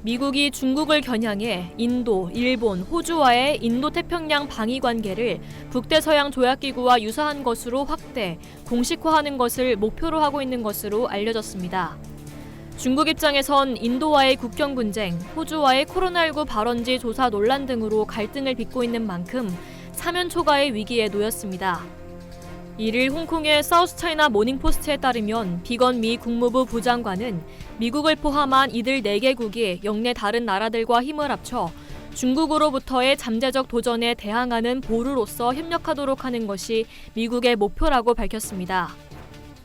미국이 중국을 겨냥해 인도, 일본, 호주와의 인도태평양 방위 관계를 북대서양 조약기구와 유사한 것으로 확대, 공식화하는 것을 목표로 하고 있는 것으로 알려졌습니다. 중국 입장에선 인도와의 국경 분쟁, 호주와의 코로나19 발원지 조사 논란 등으로 갈등을 빚고 있는 만큼 사면 초가의 위기에 놓였습니다. 이를 홍콩의 사우스차이나 모닝포스트에 따르면 비건 미 국무부 부장관은 미국을 포함한 이들 4개국이 영내 다른 나라들과 힘을 합쳐 중국으로부터의 잠재적 도전에 대항하는 보루로서 협력하도록 하는 것이 미국의 목표라고 밝혔습니다.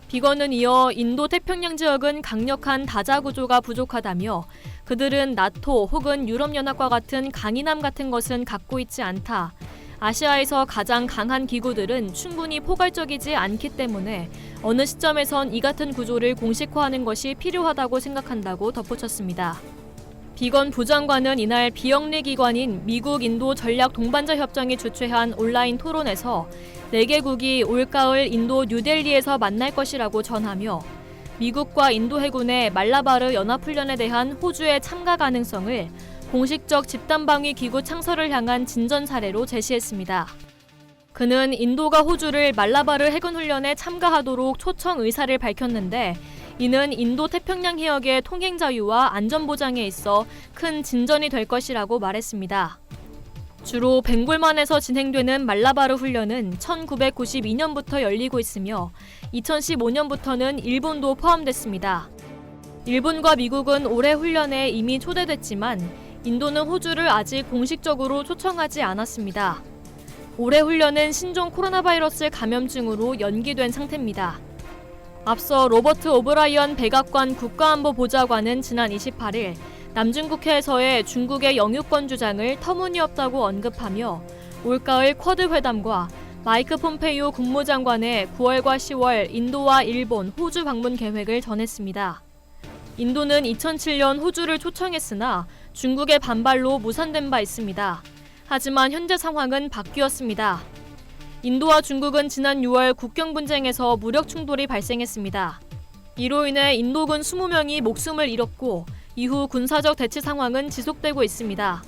비건은 이어 인도-태평양 지역은 강력한 다자 구조가 부족하다며 그들은 나토 혹은 유럽연합과 같은 강인함 같은 것은 갖고 있지 않다. 아시아에서 가장 강한 기구들은 충분히 포괄적이지 않기 때문에 어느 시점에선 이 같은 구조를 공식화하는 것이 필요하다고 생각한다고 덧붙였습니다. 비건 부장관은 이날 비영리 기관인 미국-인도 전략 동반자 협정이 주최한 온라인 토론에서 4개국이 올가을 인도 뉴델리에서 만날 것이라고 전하며 미국과 인도 해군의 말라바르 연합훈련에 대한 호주의 참가 가능성을 공식적 집단방위 기구 창설을 향한 진전 사례로 제시했습니다. 그는 인도가 호주를 말라바르 해군훈련에 참가하도록 초청 의사를 밝혔는데 이는 인도-태평양 해역의 통행 자유와 안전 보장에 있어 큰 진전이 될 것이라고 말했습니다. 주로 벵골만에서 진행되는 말라바르 훈련은 1992년부터 열리고 있으며 2015년부터는 일본도 포함됐습니다. 일본과 미국은 올해 훈련에 이미 초대됐지만 인도는 호주를 아직 공식적으로 초청하지 않았습니다. 올해 훈련은 신종 코로나 바이러스 감염증으로 연기된 상태입니다. 앞서 로버트 오브라이언 백악관 국가안보보좌관은 지난 28일 남중국해에서의 중국의 영유권 주장을 터무니없다고 언급하며 올가을 쿼드 회담과 마이크 폼페이오 국무장관의 9월과 10월 인도와 일본, 호주 방문 계획을 전했습니다. 인도는 2007년 호주를 초청했으나 중국의 반발로 무산된 바 있습니다. 하지만 현재 상황은 바뀌었습니다. 인도와 중국은 지난 6월 국경 분쟁에서 무력 충돌이 발생했습니다. 이로 인해 인도군 20명이 목숨을 잃었고 이후 군사적 대치 상황은 지속되고 있습니다.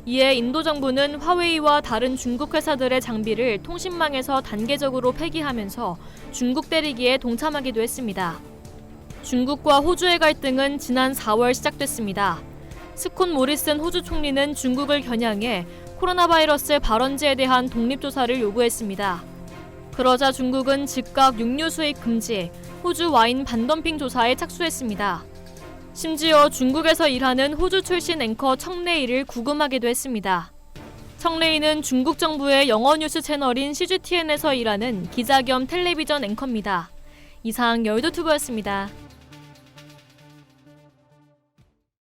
이에 인도 정부는 화웨이와 다른 중국 회사들의 장비를 통신망에서 단계적으로 폐기하면서 중국 때리기에 동참하기도 했습니다. 중국과 호주의 갈등은 지난 4월 시작됐습니다. 스콧 모리슨 호주 총리는 중국을 겨냥해 코로나 바이러스 발원지에 대한 독립조사를 요구했습니다. 그러자 중국은 즉각 육류 수입 금지, 호주 와인 반덤핑 조사에 착수했습니다. 심지어 중국에서 일하는 호주 출신 앵커 청레이를 구금하기도 했습니다. 청레이는 중국 정부의 영어 뉴스 채널인 CGTN에서 일하는 기자 겸 텔레비전 앵커입니다. 이상 여의도투브였습니다.